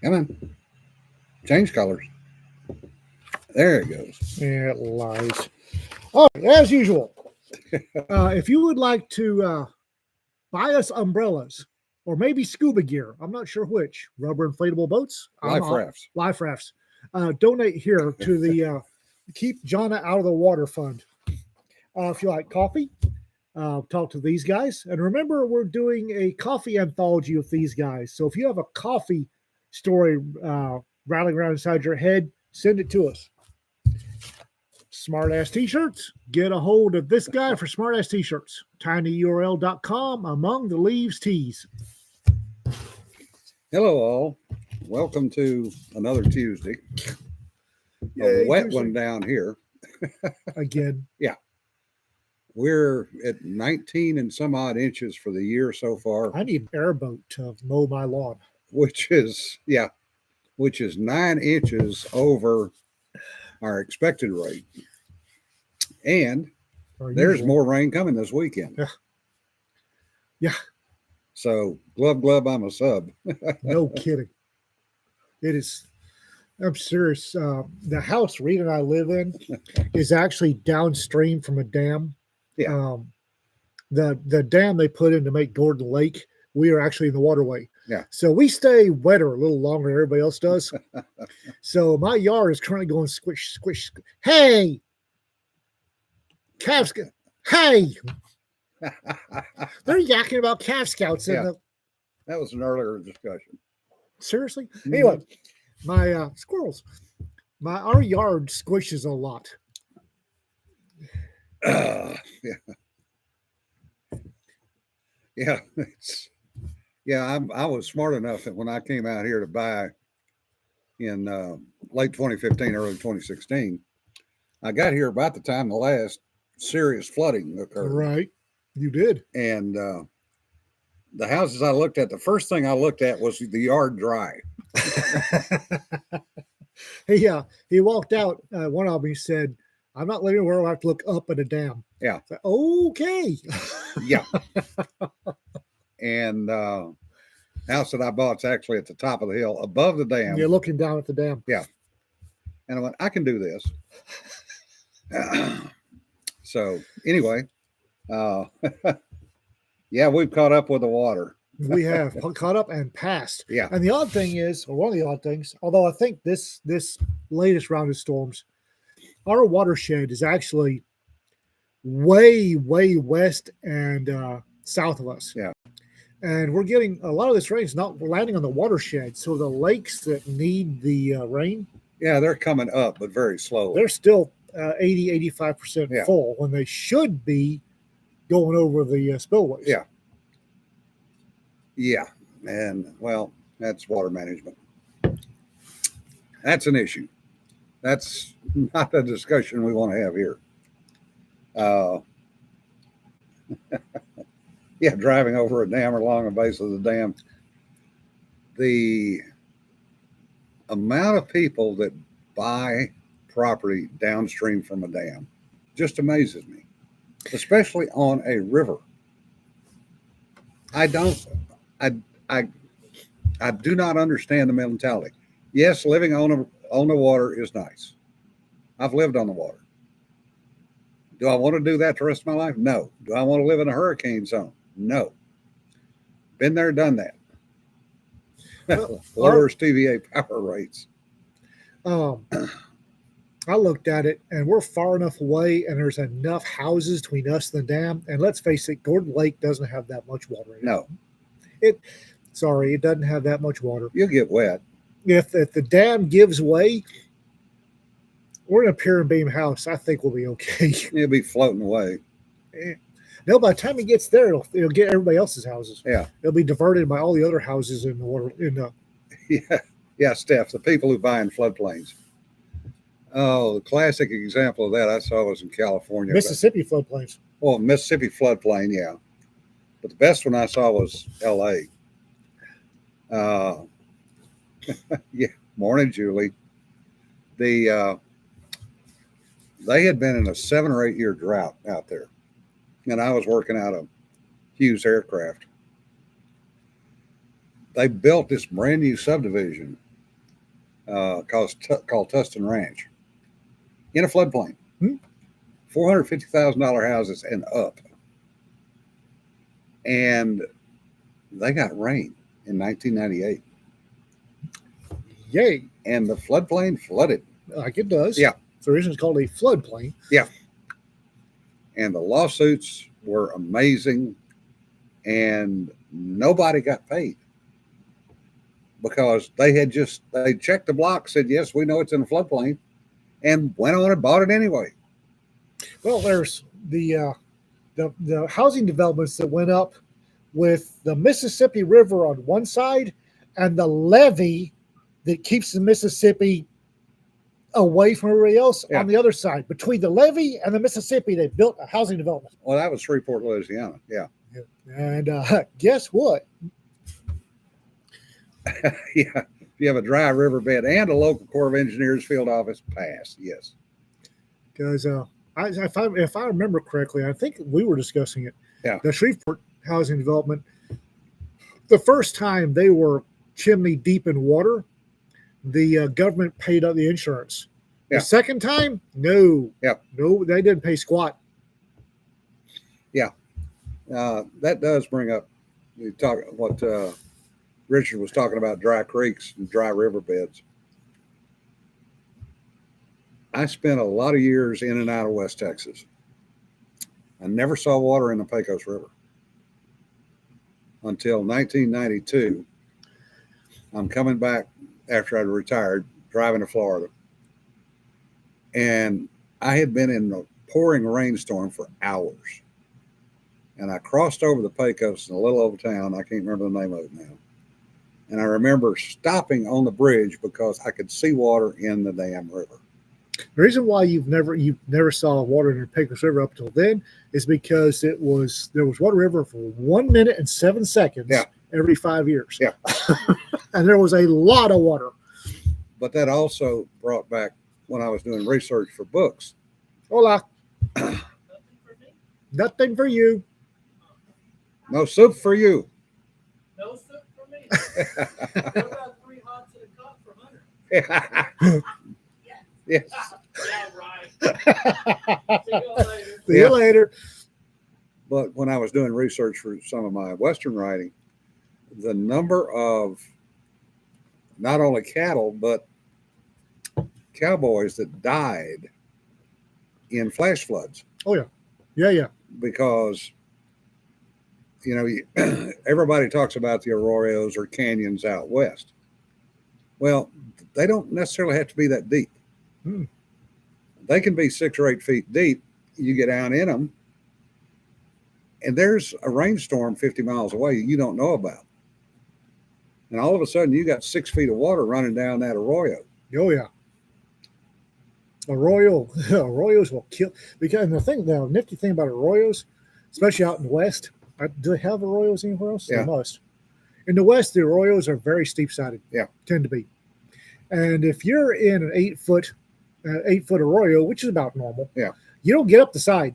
Come on. Change colors. There it goes. Yeah, it lies. All right, as usual, if you would like to buy us umbrellas or maybe scuba gear, I'm not sure which, rubber inflatable boats, Life rafts. life rafts, donate here to the Keep Jonna Out of the Water Fund. If you like coffee, talk to these guys. And remember, we're doing a coffee anthology with these guys. So if you have a coffee story rattling around inside your head, send it to us. Smartass t-shirts. Get a hold of this guy for smartass t-shirts. tinyurl.com among the leaves tees. Hello, all. Welcome to another Tuesday. Yay, A wet Tuesday. one down here. Again. Yeah. We're at 19 and some odd inches for the year so far. I need an airboat to mow my lawn. Which is 9 inches over our expected rate. And there's more rain coming this weekend. Yeah. So, glove, I'm a sub. No kidding. It is. I'm serious. The house Reed and I live in is actually downstream from a dam. Yeah. The dam they put in to make Gordon Lake, we are actually in the waterway. Yeah. So we stay wetter a little longer than everybody else does. So my yard is currently going squish, squish. Hey, calf scout. Hey, they're yakking about calf scouts. Yeah. That was an earlier discussion. Seriously? Mm-hmm. Anyway, my squirrels. Our yard squishes a lot. Yeah. I was smart enough that when I came out here to buy in late 2015, early 2016, I got here about the time the last serious flooding occurred. Right. You did. And the houses I looked at, the first thing I looked at was the yard dry. He walked out. One of them, he said, I'm not living where I have to look up at a dam. Yeah. Like, okay. Yeah. And house that I bought's actually at the top of the hill above the dam. You're looking down at the dam. Yeah. And I went, I can do this. So anyway, yeah, we've caught up with the water. We have caught up and passed. Yeah. And the odd thing is, or one of the odd things, although I think this latest round of storms, our watershed is actually way, way west and south of us. Yeah. And we're getting a lot of this rain is not landing on the watershed. So the lakes that need the rain. Yeah, they're coming up, but very slowly. They're still 80, 85% full when they should be going over the spillways. Yeah. Yeah. And, well, that's water management. That's an issue. That's not a discussion we want to have here. Yeah, driving over a dam or along the base of the dam. The amount of people that buy property downstream from a dam just amazes me, especially on a river. I do not understand the mentality. Yes, living on the water is nice. I've lived on the water. Do I want to do that the rest of my life? No. Do I want to live in a hurricane zone? No. Been there, done that. Lowers TVA power rates. I looked at it, and we're far enough away, and there's enough houses between us and the dam. And let's face it, Gordon Lake doesn't have that much water in it. No. It doesn't have that much water. You'll get wet. If the dam gives way, we're in a pier and beam house. I think we'll be okay. It'll be floating away. No, by the time it gets there, it'll get everybody else's houses. Yeah. It'll be diverted by all the other houses in the water. Yeah, Steph, the people who buy in floodplains. Oh, the classic example of that I saw was in California. Mississippi floodplains. Well, Mississippi floodplain, yeah. But the best one I saw was L.A. Yeah, morning, Julie. They had been in a 7 or 8 year drought out there. And I was working out of Hughes Aircraft. They built this brand new subdivision called Tustin Ranch in a floodplain. Hmm. $450,000 houses and up. And they got rain in 1998. Yay. And the floodplain flooded. Like it does. Yeah. So the reason it's called a floodplain. And the lawsuits were amazing. And nobody got paid because they checked the block, said, yes, we know it's in a floodplain, and went on and bought it anyway. Well, there's the housing developments that went up with the Mississippi River on one side and the levee that keeps the Mississippi away from everybody else on the other side. Between the levee and the Mississippi, they built a housing development. Well, that was Shreveport, Louisiana. Yeah. And guess what? Yeah. If you have a dry riverbed and a local Corps of Engineers field office, pass. Yes. Because if I remember correctly, I think we were discussing it. Yeah. The Shreveport housing development, the first time they were chimney deep in water, the government paid up the insurance. Yeah. The second time, no. Yeah. No, they didn't pay squat. Yeah. That does bring up what Richard was talking about, dry creeks and dry riverbeds. I spent a lot of years in and out of West Texas. I never saw water in the Pecos River until 1992. I'm coming back after I'd retired, driving to Florida. And I had been in a pouring rainstorm for hours. And I crossed over the Pecos in a little old town. I can't remember the name of it now. And I remember stopping on the bridge because I could see water in the damn river. The reason why you never saw water in the Pecos River up until then is because there was water river for 1 minute and 7 seconds every 5 years. Yeah. And there was a lot of water. But that also brought back when I was doing research for books. Hola. Nothing for you. No soup for you. No soup for me. What about 3 hots and a cup for Hunter? Yes. Yeah, right. See you later. See you later. But when I was doing research for some of my Western writing, the number of not only cattle, but cowboys that died in flash floods. Oh, yeah. Yeah, yeah. Because, everybody talks about the arroyos or canyons out west. Well, they don't necessarily have to be that deep. Hmm. They can be 6 or 8 feet deep. You get down in them, and there's a rainstorm 50 miles away you don't know about. And all of a sudden, you got 6 feet of water running down that arroyo. Oh, yeah. Arroyos will kill. Because the nifty thing about arroyos, especially out in the West, do they have arroyos anywhere else? Yeah. They must. In the West, the arroyos are very steep-sided. Yeah. Tend to be. And if you're in an 8-foot arroyo, which is about normal, you don't get up the side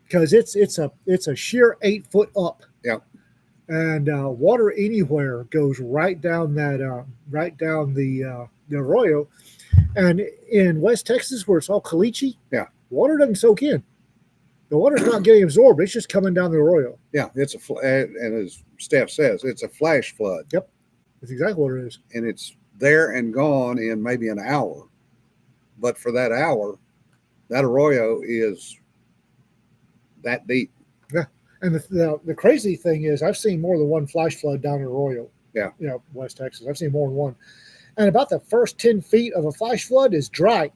because it's a sheer 8 foot up. Yeah. And water anywhere goes right down the arroyo. And in West Texas, where it's all caliche, water doesn't soak in. The water's not getting absorbed; it's just coming down the arroyo. Yeah, it's and as Steph says, it's a flash flood. Yep, that's exactly what it is. And it's there and gone in maybe an hour. But for that hour, that arroyo is that deep. Yeah, and the crazy thing is, I've seen more than one flash flood down an arroyo. Yeah, West Texas. I've seen more than one. And about the first 10 feet of a flash flood is dry.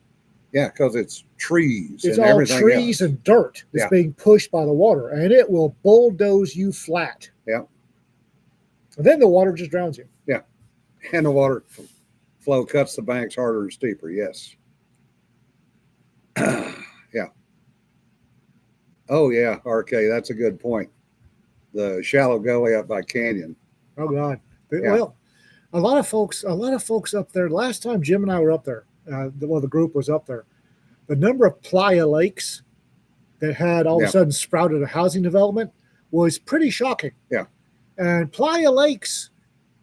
Yeah, because it's trees. It's and all everything trees else. and dirt that's being pushed by the water, and it will bulldoze you flat. Yeah. And then the water just drowns you. Yeah. And the water flow cuts the banks harder and steeper. Yes. Yeah. Oh, yeah, RK, that's a good point. The shallow gully up by Canyon. Oh, God. Yeah. Well, a lot of folks up there, last time Jim and I were up there, the group was up there, the number of playa lakes that had all of a sudden sprouted a housing development was pretty shocking. Yeah. And playa lakes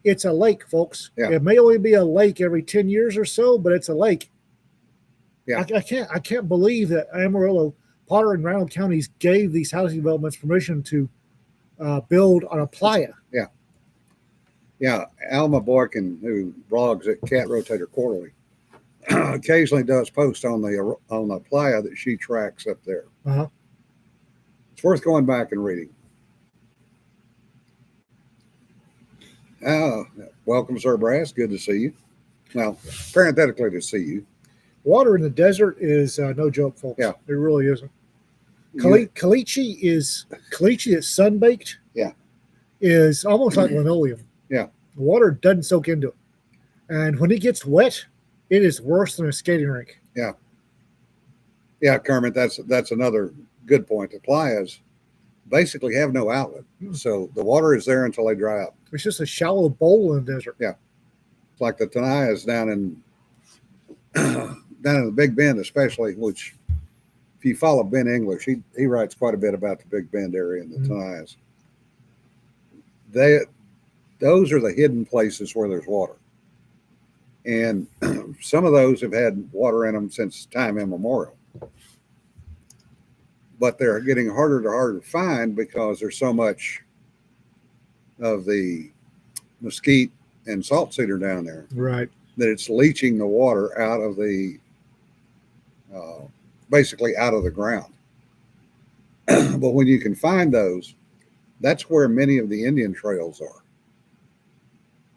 It's a lake, folks. Yeah. It may only be a lake every 10 years or so, but it's a lake. Yeah. I can't believe that Amarillo, Potter, and Round counties gave these housing developments permission to build on a playa. Yeah, Alma Boykin, who blogs at Cat Rotator Quarterly, occasionally does post on the playa that she tracks up there. Uh-huh. It's worth going back and reading. Welcome, Sir Brass. Good to see you. Well, parenthetically to see you. Water in the desert is no joke, folks. Yeah. It really isn't. You- Caliche that's sun-baked. Yeah. Is almost like linoleum. Yeah. The water doesn't soak into it. And when it gets wet, it is worse than a skating rink. Yeah, Kermit, that's another good point. The playas basically have no outlet. So the water is there until they dry up. It's just a shallow bowl in the desert. It's like the Tenayas down in the Big Bend, especially, which if you follow Ben English, he writes quite a bit about the Big Bend area and the Tenayas. Those are the hidden places where there's water. And some of those have had water in them since time immemorial. But they're getting harder to find because there's so much of the mesquite and salt cedar down there Right. that it's leaching the water out of the basically out of the ground. But when you can find those, that's where many of the Indian trails are.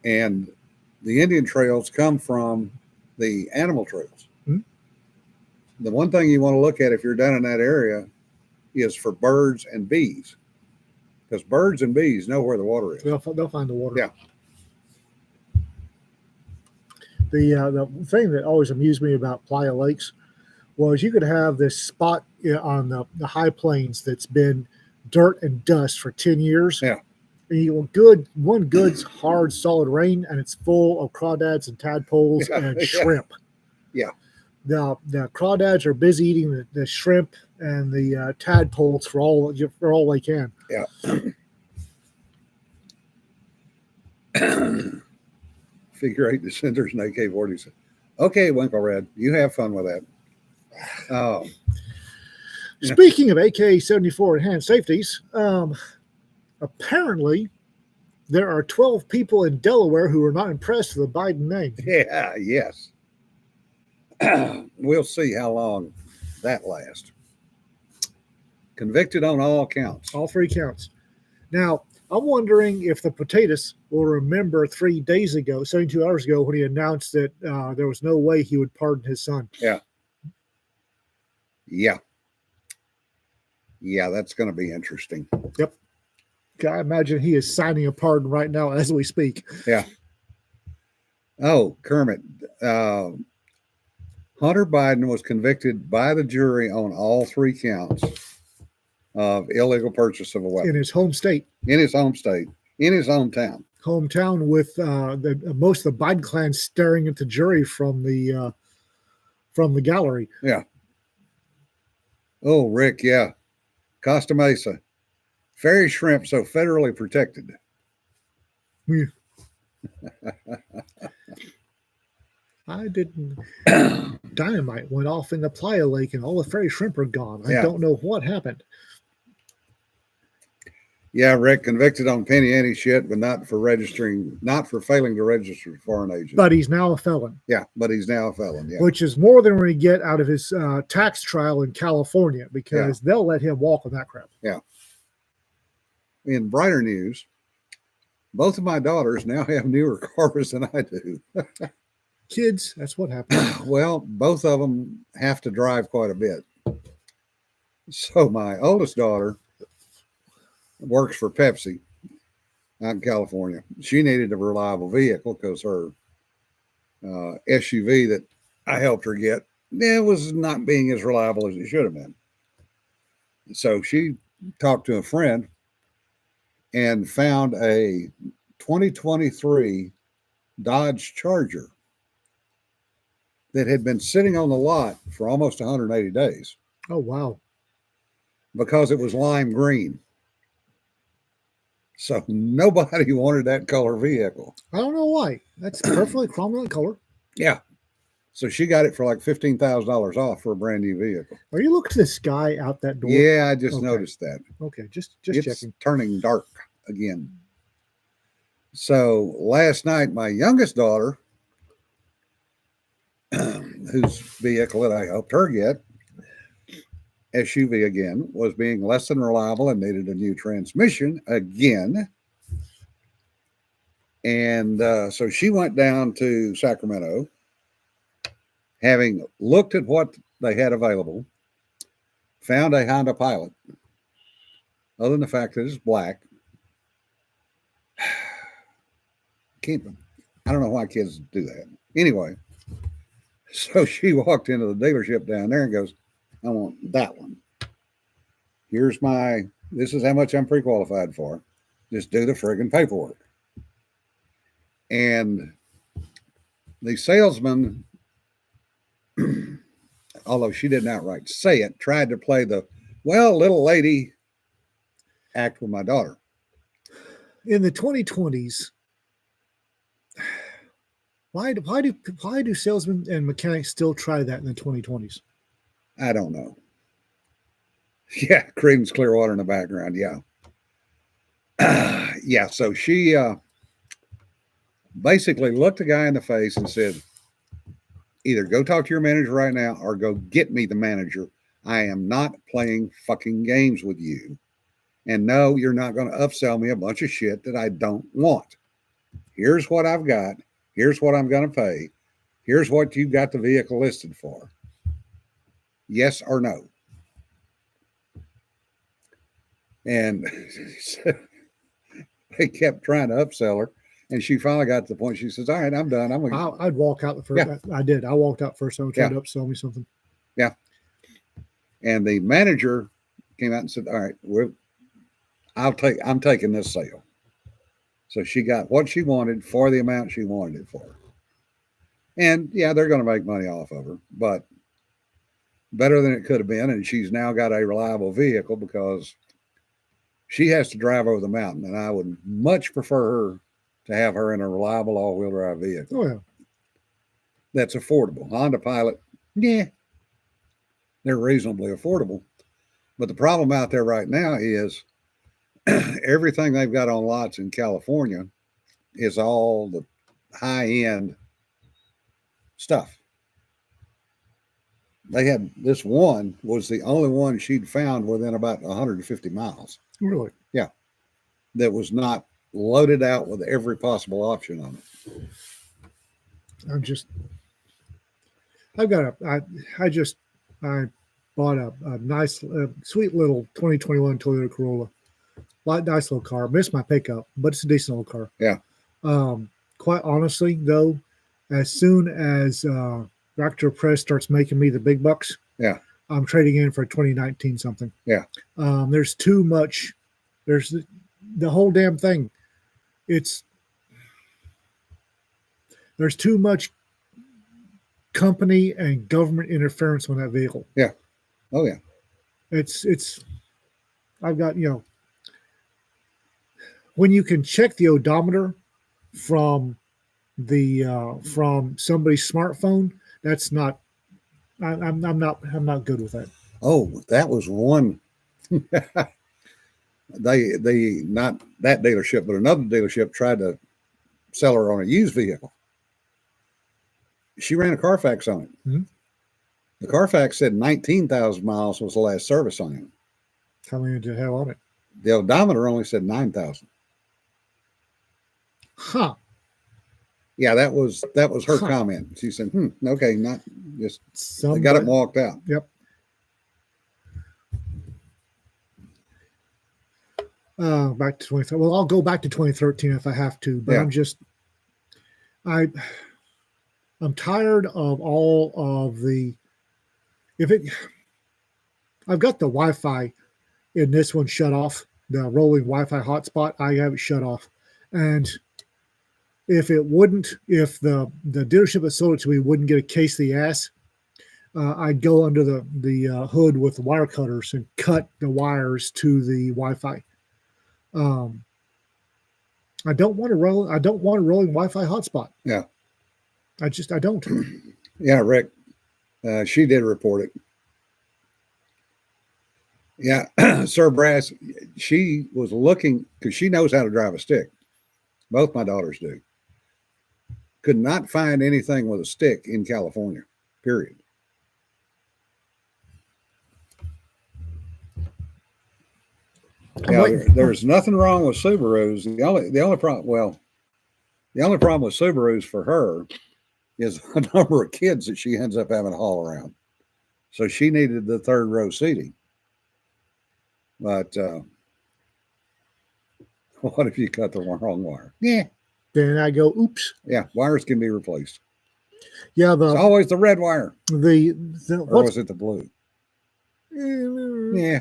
And the Indian trails come from the animal trails. Hmm. The one thing you want to look at if you're down in that area is for birds and bees, because birds and bees know where the water is. They'll find the water. Yeah. The thing that always amused me about Playa Lakes was you could have this spot on the high plains that's been dirt and dust for 10 years. Yeah. And you one good hard solid rain and it's full of crawdads and tadpoles Yeah, and yeah. shrimp. Yeah. The crawdads are busy eating the shrimp and the tadpoles for all they can. Yeah. Figure 8 descenders and AK-47. Okay, Winkle Red, you have fun with that. Oh, Yeah. Speaking of AK-74 enhanced safeties, apparently there are 12 people in Delaware who are not impressed with the Biden name. yeah, yes. We'll see how long that lasts. Convicted on all counts. All three counts. Now, I'm wondering if the potatoes will remember 3 days ago, 72 hours ago, when he announced that there was no way he would pardon his son. Yeah. Yeah, that's going to be interesting. I imagine he is signing a pardon right now as we speak. Oh, Kermit. Hunter Biden was convicted by the jury on all 3 counts of illegal purchase of a weapon In his home state, in his home state, in his hometown. hometown, with most of the Biden clan staring at the jury from the gallery. Oh, Rick, yeah. Costa Mesa. Fairy shrimp so federally protected. I didn't. Dynamite went off in the Playa Lake and all the fairy shrimp are gone. I Yeah. don't know what happened. Yeah, Rick, convicted on penny ante shit, but not for failing to register as a foreign agent. But he's now a felon, yeah, but he's now a felon. Yeah. which is more than we get out of his tax trial in California because they'll let him walk on that crap. In brighter news, both of my daughters now have newer cars than I do. Kids, that's what happened. Well, both of them have to drive quite a bit. So my oldest daughter works for Pepsi out in California. She needed a reliable vehicle because her SUV that I helped her get, it was not being as reliable as it should have been. So she talked to a friend and found a 2023 Dodge Charger that had been sitting on the lot for almost 180 days Oh, wow. because it was lime green. So nobody wanted that color vehicle. I don't know why. That's perfectly cromulent color. Yeah. So she got it for like $15,000 off for a brand new vehicle. Are you looking at the sky out that door? Yeah, I just Okay. noticed that. Okay, just It's checking. turning dark again. So last night, my youngest daughter, whose vehicle that I helped her get, SUV again, was being less than reliable and needed a new transmission again. And so she went down to Sacramento, having looked at what they had available, found a Honda Pilot. Other than the fact that it's black, I don't know why kids do that. Anyway, so she walked into the dealership down there and goes, I want that one. This is how much I'm pre-qualified for. Just do the friggin' paperwork. And the salesman, although she didn't outright say it, tried to play the, well, little lady act with my daughter. In the 2020s, why do salesmen and mechanics still try that in the 2020s? I don't know. Yeah, Creedence Clearwater in the background. Yeah. Yeah. So she basically looked the guy in the face and said, either go talk to your manager right now or go get me the manager. I am not playing fucking games with you. And no, you're not going to upsell me a bunch of shit that I don't want. Here's what I've got. Here's what I'm going to pay. Here's what you've got the vehicle listed for. Yes or no? And they kept trying to upsell her. And she finally got to the point, she says, all right, I'm done. I'd walk out the first. Yeah. I did. I walked out first. Someone tried Yeah. to upsell me something. Yeah. And the manager came out and said, all right, I'm taking this sale. So she got what she wanted for the amount she wanted it for. And yeah, they're going to make money off of her, but better than it could have been. And she's now got a reliable vehicle because she has to drive over the mountain. And I would much prefer her to have her in a reliable all-wheel drive vehicle. Oh yeah. That's affordable. Honda Pilot, yeah, they're reasonably affordable. But the problem out there right now is everything they've got on lots in California is all the high-end stuff. They had this one was the only one she'd found within about 150 miles Really? that was not loaded out with every possible option on it. I bought a nice, sweet little 2021 Toyota Corolla. Nice little car. Missed my pickup, but it's a decent little car. Yeah. Quite honestly, though, as soon as Tractor Press starts making me the big bucks, Yeah. I'm trading in for a 2019 something. Yeah. There's too much. There's the whole damn thing. There's too much company and government interference on that vehicle. Oh yeah. I've got, when you can check the odometer from somebody's smartphone, that's not, I'm not good with that. Oh, that was one. they not that dealership, but another dealership tried to sell her on a used vehicle. She ran a Carfax on it. Mhm. The Carfax said 19,000 miles was the last service on it. How many did you have on it? The odometer only said 9,000. Huh. Yeah, that was her Huh. comment. She said, okay, not just they Somebody, got it and walked out. Yep. Back to 2013. Well, I'll go back to 2013 if I have to, but Yeah. I'm tired of all of the, I've got the Wi-Fi in this one shut off, the rolling Wi-Fi hotspot. I have it shut off. And if the dealership that sold it to me wouldn't get a case of the ass, I'd go under the hood with the wire cutters and cut the wires to the Wi-Fi. I don't want a rolling Wi-Fi hotspot. Yeah. I don't. Yeah, Rick. She did report it. Yeah, Sir Brass. She was looking because she knows how to drive a stick. Both my daughters do. Could not find anything with a stick in California. Period. Yeah, there's nothing wrong with Subarus. The only problem, well, the only problem with Subarus for her is the number of kids that she ends up having to haul around. So she needed the third row seating. But what if you cut the wrong wire? Yeah. Then I go, oops. Yeah, wires can be replaced. Yeah, It's always the red wire. the Or was it the blue? Yeah.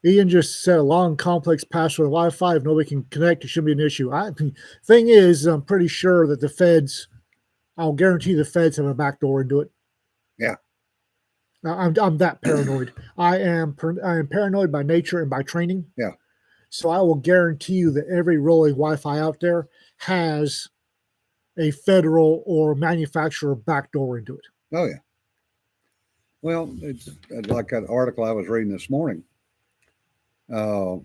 Ian just said a long, complex password Wi-Fi. If nobody can connect, it shouldn't be an issue. Thing is, I'm pretty sure that the feds, I'll guarantee the feds have a backdoor into it. Yeah. I'm that paranoid. I am paranoid by nature and by training. Yeah. So I will guarantee you that every rolling Wi-Fi out there has a federal or manufacturer backdoor into it. Oh, yeah. Well, it's like an article I was reading this morning. The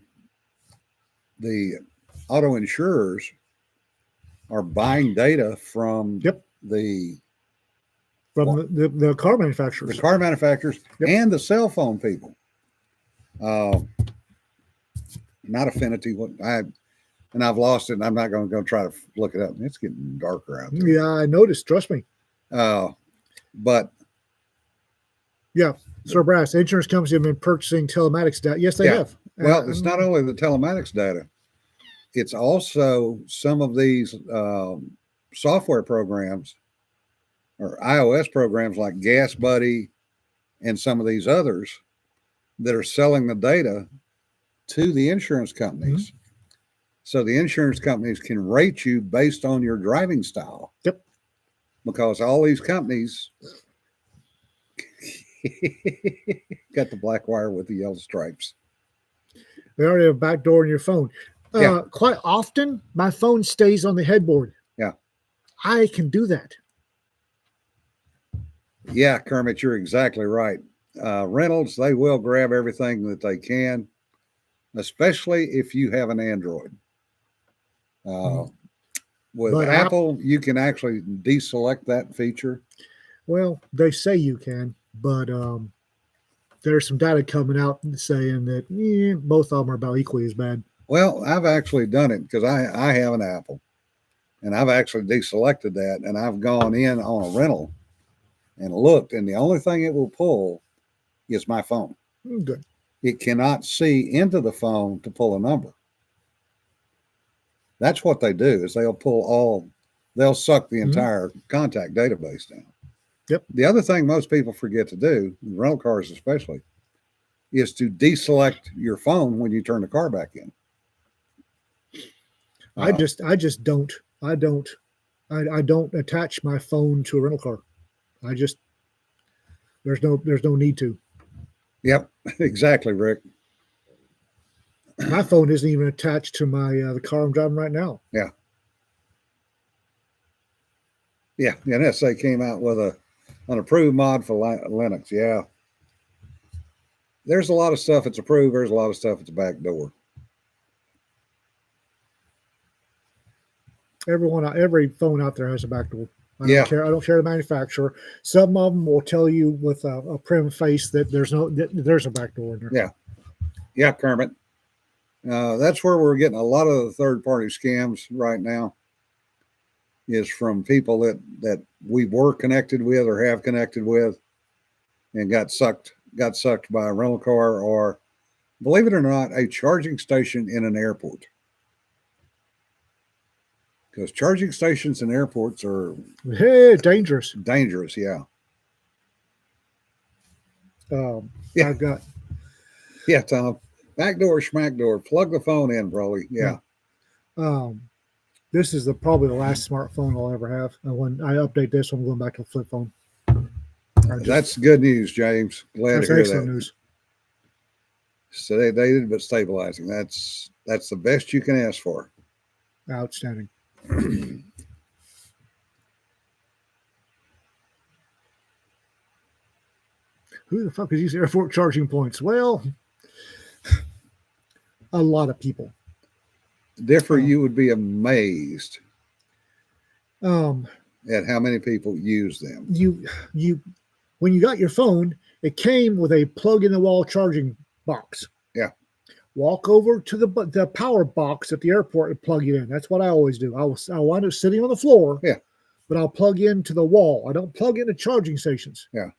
auto insurers are buying data from the car manufacturers, the car manufacturers, and the cell phone people. Not Affinity. I've lost it. And I'm not going to go try to look it up. It's getting darker out there. Yeah, I noticed. Trust me. But yeah, Sir Brass, insurance companies have been purchasing telematics data. Yes, they have. Well, it's not only the telematics data; it's also some of these software programs or iOS programs like Gas Buddy and some of these others that are selling the data to the insurance companies. Mm-hmm. So the insurance companies can rate you based on your driving style. Yep. Because all these companies got the black wire with the yellow stripes. They already have a back door in your phone. Quite often, my phone stays on the headboard. Yeah. I can do that. Yeah, Kermit, you're exactly right. Reynolds, they will grab everything that they can, especially if you have an Android. With Apple, you can actually deselect that feature. Well, they say you can, but there's some data coming out saying that both of them are about equally as bad. Well, I've actually done it because I have an Apple, and I've actually deselected that, and I've gone in on a rental and looked, and the only thing it will pull is my phone. Good. It cannot see into the phone to pull a number. That's what they do is they'll suck the entire contact database down. Yep. The other thing most people forget to do, rental cars especially, is to deselect your phone when you turn the car back in. I just don't. I don't attach my phone to a rental car. There's no need to. Yep, exactly, Rick. My phone isn't even attached to my the car I'm driving right now. Yeah. Yeah, the NSA came out with an approved mod for Linux. Yeah. There's a lot of stuff that's approved. There's a lot of stuff that's backdoor. Every phone out there has a backdoor. I don't care the manufacturer. Some of them will tell you with a prim face that there's a backdoor in there. Yeah. Yeah, Kermit. That's where we're getting a lot of the third-party scams right now is from people that we were connected with or have connected with and got sucked by a rental car or, believe it or not, a charging station in an airport. Because charging stations in airports are dangerous. Dangerous, yeah. I've got. Yeah, Tom. Backdoor, schmackdoor. Plug the phone in, Broly. Yeah. This is probably the last smartphone I'll ever have. And when I update this, I'm going back to a flip phone. That's good news, James. Glad to hear that. News. Sedated but stabilizing. That's the best you can ask for. Outstanding. Who the fuck is using airport charging points? Well, a lot of people. Differ, you would be amazed Um, at how many people use them. you when you got your phone, it came with a plug in the wall charging box. Yeah. Walk over to the power box at the airport and plug it in. That's what I always do. I'll wind up sitting on the floor. Yeah. But I'll plug into the wall. I don't plug into charging stations. Yeah.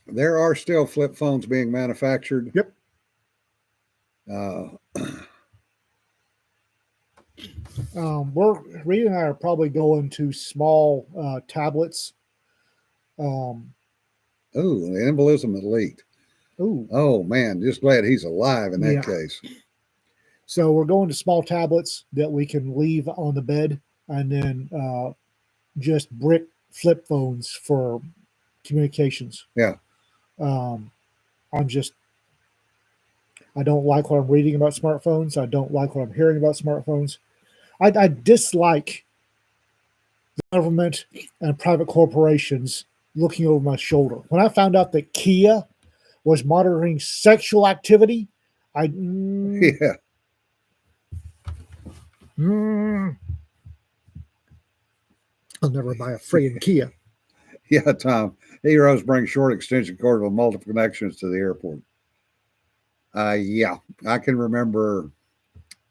There are still flip phones being manufactured. Yep. Reed and I are probably going to small tablets. Oh, the embolism that leaked. Ooh. Oh man, just glad he's alive in that Yeah. case. So we're going to small tablets that we can leave on the bed, and then just brick flip phones for communications. Yeah. I don't like what I'm reading about smartphones. I don't like what I'm hearing about smartphones. I dislike the government and private corporations looking over my shoulder. When I found out that Kia was monitoring sexual activity, Yeah. I'll never buy a friggin' Kia. Yeah, Tom. Heroes bring short extension cord with multiple connections to the airport. Yeah, I can remember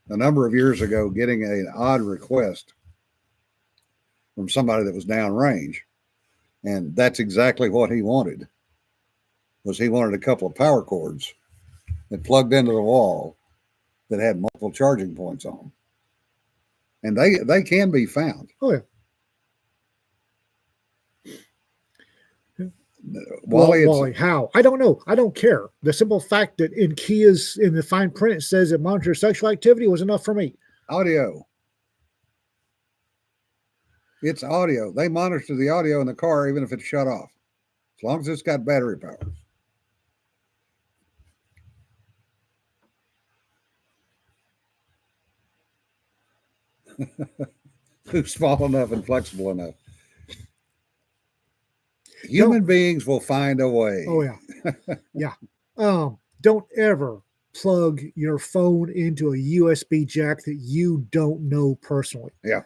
a number of years ago getting an odd request from somebody that was downrange, and that's exactly what he wanted. He wanted a couple of power cords that plugged into the wall that had multiple charging points on them, and they can be found. Oh yeah. Wally, how? I don't know. I don't care. The simple fact that in Kia's, in the fine print, it says it monitors sexual activity was enough for me. audio. It's audio. They monitor the audio in the car even if it's shut off, as long as it's got battery power. Who's small enough and flexible enough? Human beings will find a way. Oh yeah. Yeah. Don't ever plug your phone into a USB jack that you don't know personally. Yeah.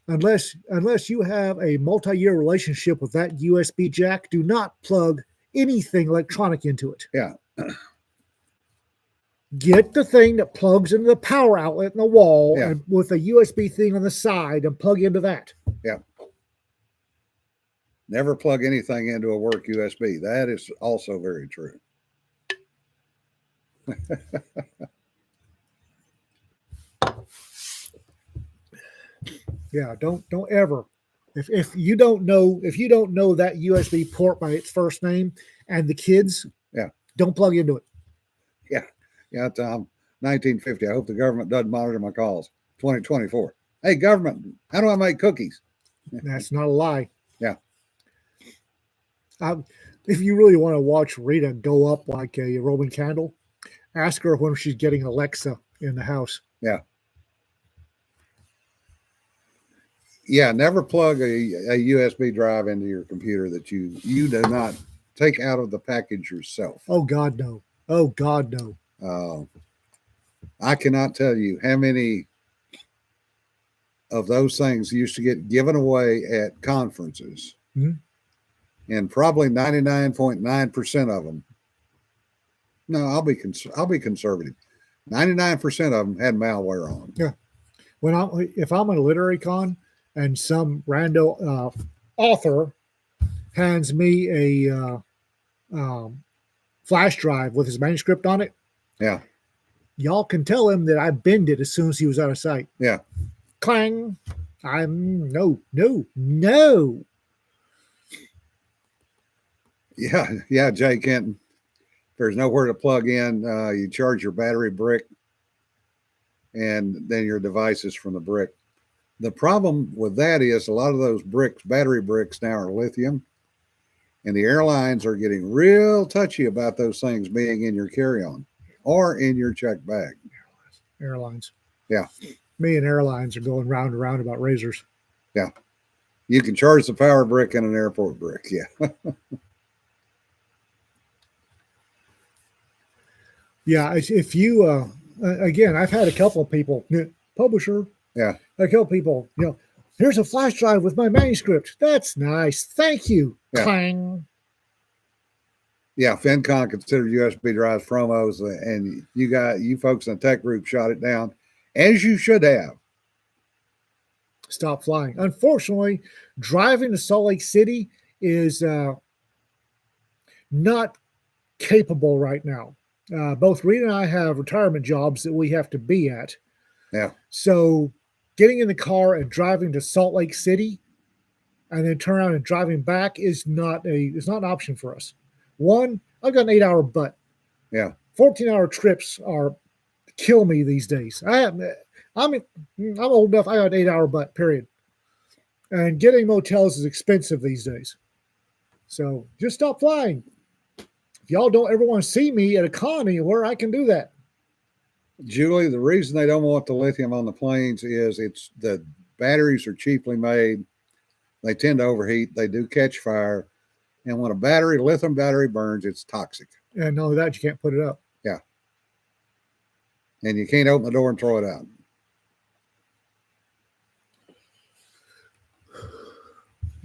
Unless you have a multi-year relationship with that USB jack, do not plug anything electronic into it. Yeah. Get the thing that plugs into the power outlet in the wall, Yeah. and with a USB thing on the side, and plug into that. Yeah. Never plug anything into a work USB. That is also very true. Yeah, don't ever. If you don't know that USB port by its first name, and the kids, Yeah. don't plug into it. Yeah, Tom. 1950. I hope the government doesn't monitor my calls. 2024. Hey, government, how do I make cookies? That's not a lie. Yeah. If you really want to watch Rita go up like a Roman candle, ask her when she's getting Alexa in the house. Yeah, never plug a USB drive into your computer that you do not take out of the package yourself. Oh God, no. Oh God, no. I cannot tell you how many of those things used to get given away at conferences. Mhm. And probably 99.9% of them. No, I'll be conservative. 99% of them had malware on them. If I'm at a literary con and some rando author hands me a flash drive with his manuscript on it, Yeah. y'all can tell him that I binned it as soon as he was out of sight. Yeah. Clang. No. Yeah, Jay Kenton. There's nowhere to plug in. You charge your battery brick, and then your devices from the brick. The problem with that is a lot of those battery bricks now are lithium, And the airlines are getting real touchy about those things being in your carry-on or in your check bag. Airlines. Yeah. Me and airlines are going round and round about razors. You can charge the power brick in an airport brick. Yeah. Yeah. If you, again, I've had a couple of people, publisher. Yeah. A couple of people, here's a flash drive with my manuscript. That's nice. Thank you. Yeah. Clang. Yeah. FinCon considered USB drives promos, and you folks in the tech group shot it down, as you should have. Stop flying. Unfortunately, driving to Salt Lake City is not capable right now. Both Rita and I have retirement jobs that we have to be at. Yeah. So getting in the car and driving to Salt Lake City and then turn around and driving back is not an option for us. One, I've got an 8-hour butt. Yeah. 14-hour trips kill me these days. I'm old enough. I got an 8-hour butt, period. And getting motels is expensive these days. So just stop flying. If y'all don't ever want to see me at a con anywhere, I can do that. Julie, the reason they don't want the lithium on the planes is the batteries are cheaply made. They tend to overheat. They do catch fire. And when a lithium battery burns, it's toxic. And not only that, you can't put it up. Yeah. And you can't open the door and throw it out.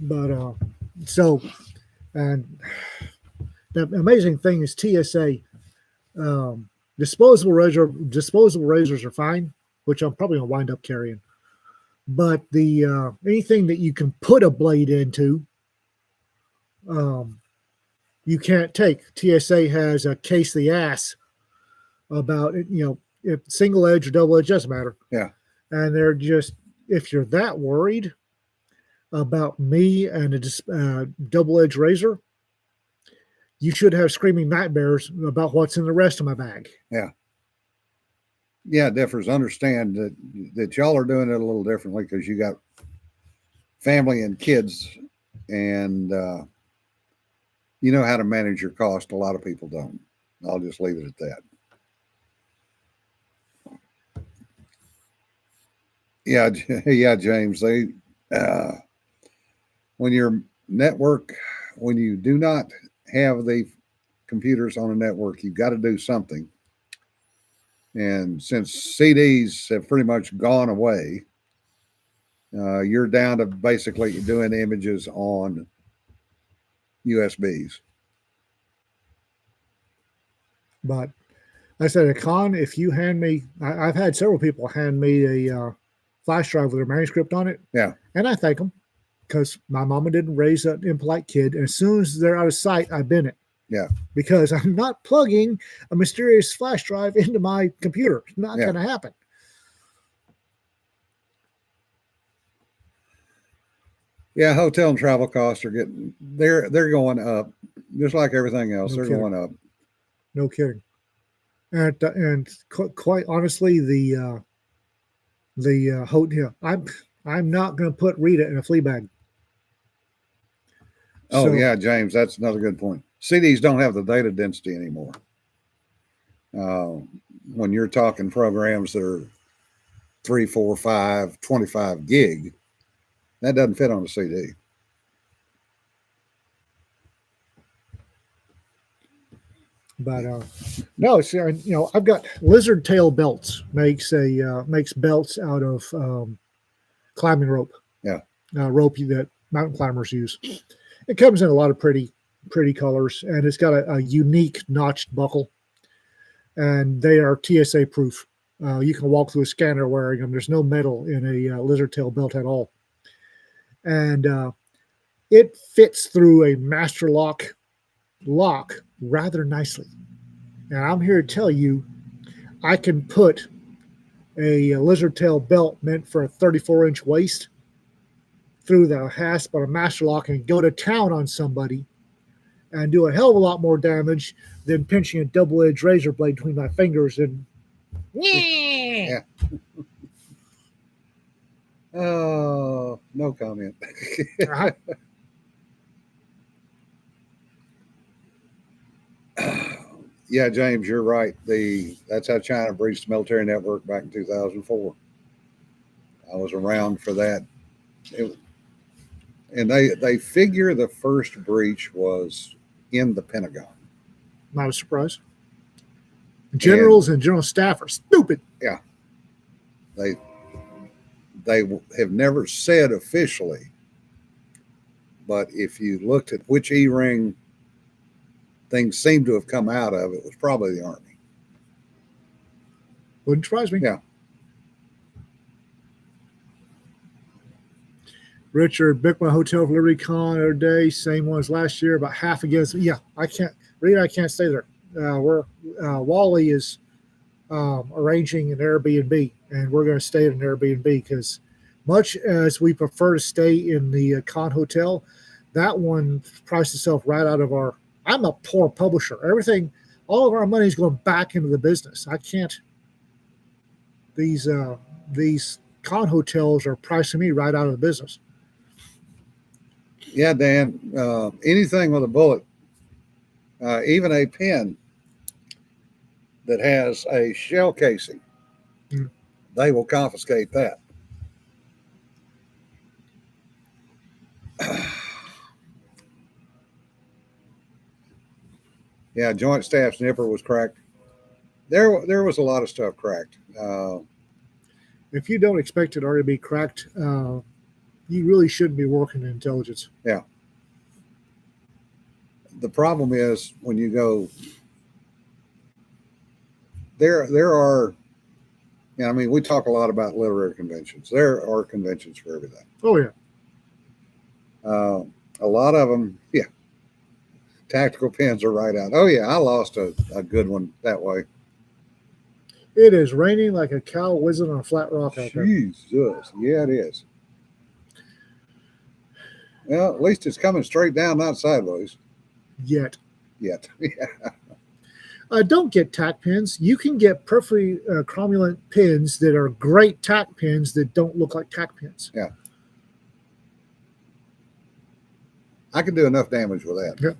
But and the amazing thing is TSA disposable razors are fine, which I'm probably gonna wind up carrying. But the anything that you can put a blade into, you can't take. TSA has a case the ass about it, if single edge or double edge, doesn't matter. Yeah. And they're just, if you're that worried about me and a double edge razor, you should have screaming nightmares about what's in the rest of my bag. Yeah. Yeah, it differs. Understand that y'all are doing it a little differently because you got family and kids, and you know how to manage your cost. A lot of people don't. I'll just leave it at that. Yeah, yeah, James. They when you do not have the computers on a network, you've got to do something. And since CDs have pretty much gone away, you're down to basically doing images on USBs. But I said, a con, if you hand me, I've had several people hand me a flash drive with their manuscript on it. Yeah. And I thank them because my mama didn't raise an impolite kid. And as soon as they're out of sight, I bin it. Yeah. Because I'm not plugging a mysterious flash drive into my computer. It's not going to happen. Yeah, hotel and travel costs are they're going up, just like everything else. They're going up. No kidding. And quite honestly, the hotel, I'm not going to put Rita in a flea bag. Oh, yeah, James, that's another good point. CDs don't have the data density anymore. When you're talking programs that are 3, 4, 5, 25 gig, that doesn't fit on a CD. But no, I've got Lizard Tail Belts makes belts out of climbing rope. Yeah, rope that mountain climbers use. It comes in a lot of pretty colors, and it's got a unique notched buckle, and they are TSA proof. You can walk through a scanner wearing them. There's no metal in a Lizard Tail belt at all, and it fits through a master lock rather nicely. And I'm here to tell you, I can put a Lizard Tail belt meant for a 34-inch waist through the hasp on a master lock and go to town on somebody and do a hell of a lot more damage than pinching a double-edged razor blade between my fingers and yeah. Oh, no comment. Yeah, James, you're right. That's how China breached the military network back in 2004. I was around for that. And they figure the first breach was in the Pentagon. Not a surprise. Generals and general staff are stupid. They have never said officially, but if you looked at which E-ring things seem to have come out of, it was probably the Army. Wouldn't surprise me. Yeah. Richard, booked my hotel for Liberty Con the other day, same one as last year, about half again. Yeah, I can't. Rita, I can't stay there. Wally is arranging an Airbnb, and we're going to stay at an Airbnb because, much as we prefer to stay in the Con Hotel, that one priced itself right out of our. I'm a poor publisher. Everything, all of our money is going back into the business. I can't. These Con hotels are pricing me right out of the business. Yeah, Dan, anything with a bullet, even a pen that has a shell casing, they will confiscate that. Yeah, Joint Staff Snipper was cracked. There was a lot of stuff cracked. If you don't expect it already to be cracked, you really shouldn't be working in intelligence. The problem is when you go, there are, you know, I mean, we talk a lot about literary conventions. There are conventions for everything. Oh yeah. A lot of them, yeah. Tactical pens are right out. Oh yeah, I lost a good one that way. It is raining like a cow whizzing on a flat rock out there. Jesus, yeah, it is. Well, at least it's coming straight down, not sideways Yet. yet. Don't get tack pins. You can get perfectly cromulent pins that are great tack pins that don't look like tack pins. Yeah. I can do enough damage with that. Yep.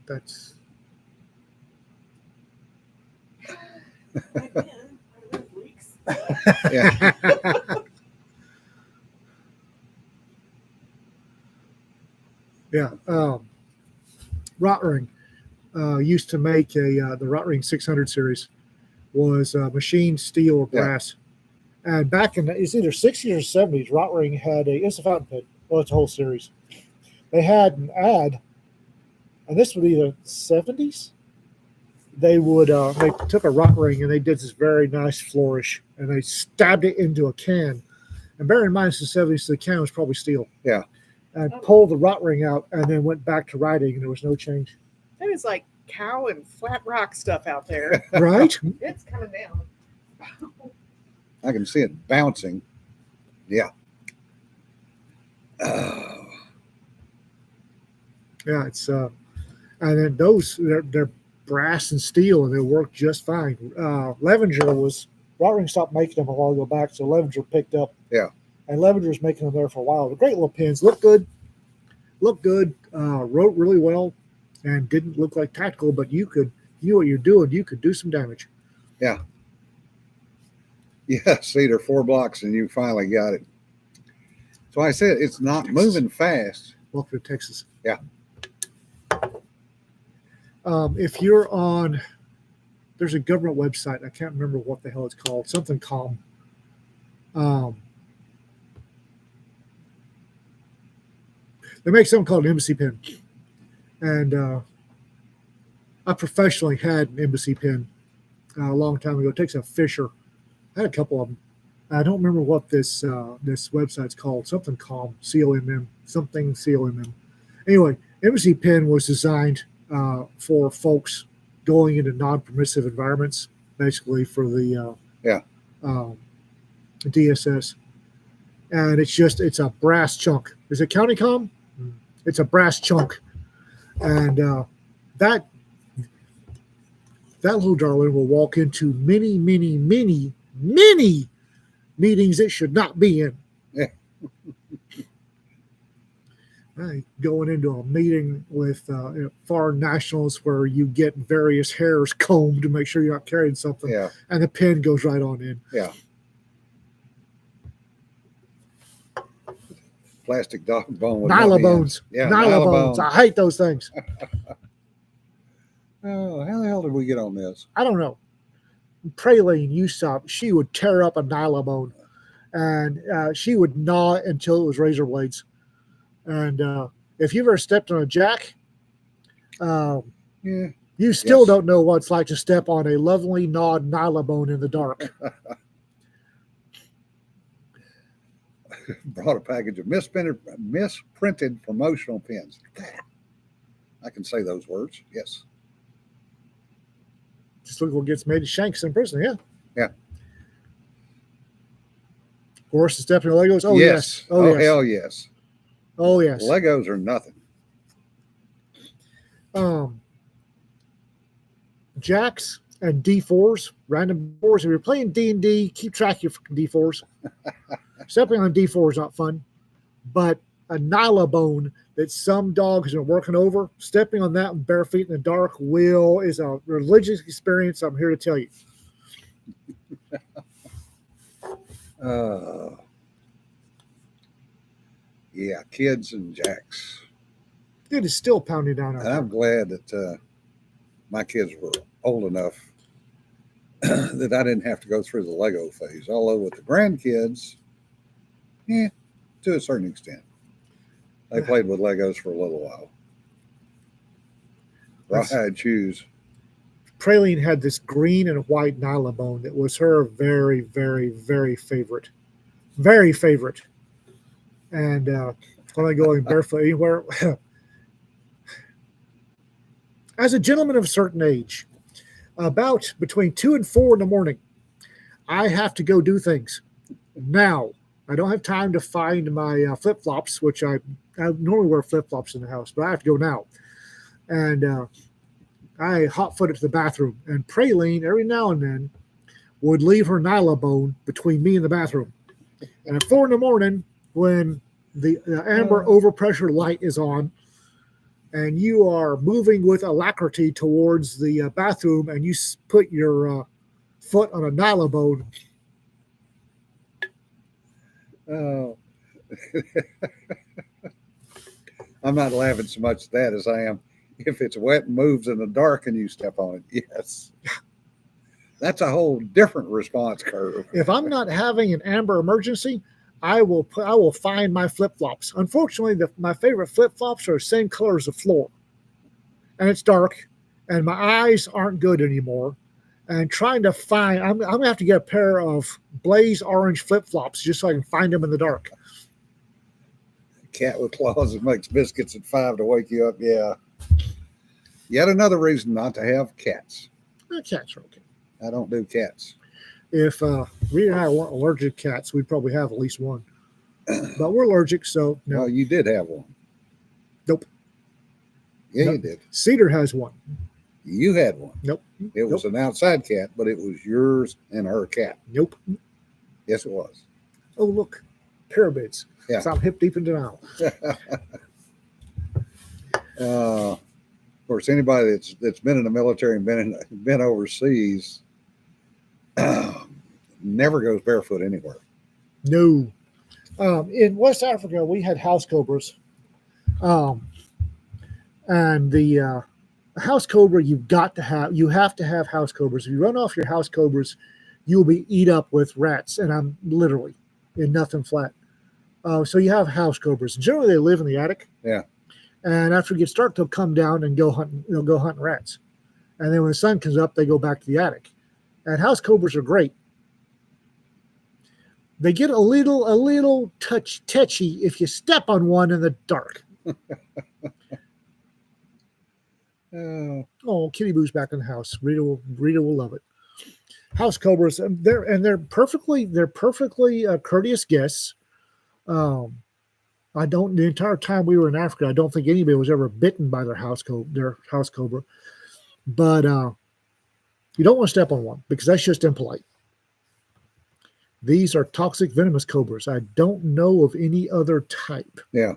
That's Back then, I lived weeks. Yeah. yeah. Rotring used to make the Rotring 600 series was machined steel or Yeah. brass. And back in it's either 60s or 70s, Rotring had it's a fountain pen. Well, it's a whole series. They had an ad, and this would be the 70s. They would they took a Rotring and they did this very nice flourish, and they stabbed it into a can. And bear in mind, it's the 70s, so the can was probably steel. Yeah. And pulled the Rotring out, and then went back to writing, and there was no change. That is like cow and flat rock stuff out there. Right? It's coming down. I can see it bouncing. Yeah. Oh, Yeah, it's and then those they're brass and steel, and they work just fine. Levenger was Rotring stopped making them a while ago back, so Levenger picked up. Yeah. And Levenger's making them there for a while. They're great little pins, look good, wrote really well, and didn't look like tactical, but you knew what you're doing. You could do some damage. yeah. See, they're 4 blocks and you finally got it. So I said it's not moving fast. Welcome to Texas. Yeah. If you're on, there's a government website. I can't remember what the hell it's called. Something calm. They make something called an embassy pin, and I professionally had an embassy pin a long time ago. It takes a Fisher. I had a couple of them. I don't remember what this website's called. Something calm, COMM, something COMM. Anyway, embassy pin was designed for folks going into non-permissive environments, basically for the DSS. And it's a brass chunk. Is it County Com? It's a brass chunk. And that little darling will walk into many, many, many, many meetings it should not be in. Yeah. Going into a meeting with foreign nationals where you get various hairs combed to make sure you're not carrying something, Yeah. and the pin goes right on in. Yeah. Plastic dog bone with Nyla nubby bones. ends. Yeah. Nyla bones. I hate those things. Oh, how the hell did we get on this? I don't know. Praline used to, she would tear up a Nyla bone, and she would gnaw until it was razor blades. And if you've ever stepped on a jack, Yeah. you still Yes. don't know what it's like to step on a lovely gnawed Nyla bone in the dark. Brought a package of misprinted promotional pins. I can say those words. Yes. Just look what gets made to Shanks in prison. Yeah. Yeah. Horse and stepping on Legos. Oh, yes. Oh, Oh, yes. hell yes. Oh, yes. Legos are nothing. Jacks and D4s, random D4s. If you're playing D&D, keep track of your D4s. Stepping on D4 is not fun, but a Nyla bone that some dog has been working over, stepping on that with bare feet in the dark is a religious experience. I'm here to tell you. Yeah, kids and jacks. It is still pounding down And our I'm glad that my kids were old enough that I didn't have to go through the Lego phase. Although with the grandkids, to a certain extent, they played with Legos for a little while. Rawhide shoes. Praline had this green and white Nyla bone that was her very, very, very favorite. Very favorite. And when I go barefoot anywhere, as a gentleman of a certain age, about between 2 and 4 in the morning, I have to go do things. Now, I don't have time to find my flip-flops, which I normally wear flip-flops in the house, but I have to go now. And I hot-footed to the bathroom, and Praline, every now and then, would leave her Nyla bone between me and the bathroom. And at 4 in the morning, when the amber overpressure light is on, and you are moving with alacrity towards the bathroom, and you put your foot on a Nyla bone. Oh. I'm not laughing so much at that as I am if it's wet and moves in the dark and you step on it. Yes. That's a whole different response curve. If I'm not having an amber emergency, I will find my flip-flops. Unfortunately, my favorite flip-flops are the same color as the floor. And it's dark, and my eyes aren't good anymore. And trying to find, I'm going to have to get a pair of blaze orange flip-flops just so I can find them in the dark. Cat with claws that makes biscuits at 5 to wake you up. Yeah. Yet another reason not to have cats. Cats are okay. I don't do cats. If Rita and I weren't allergic to cats, we'd probably have at least one. But we're allergic, so no. Well, you did have one. Nope. Yeah, Nope. you did. Cedar has one. You had one. Nope. It was an outside cat, but it was yours and her cat. Nope. Yes, it was. Oh, look. Pyramids. Yeah. So I'm hip deep in denial. Of course, anybody that's been in the military and been overseas never goes barefoot anywhere. No. In West Africa, we had house cobras. And the house cobra, you have to have house cobras. If you run off your house cobras, you'll be eat up with rats. And I'm literally in nothing flat. So you have house cobras. Generally, they live in the attic. Yeah. And after it gets dark, they'll come down and go hunting. They'll go hunting rats. And then when the sun comes up, they go back to the attic. And house cobras are great. They get a little touchy if you step on one in the dark. Oh, Kitty Boo's back in the house. Rita will love it. House cobras, they're perfectly courteous guests. The entire time we were in Africa, I don't think anybody was ever bitten by their house cobra. But you don't want to step on one because that's just impolite. These are toxic venomous cobras. I don't know of any other type. Yeah.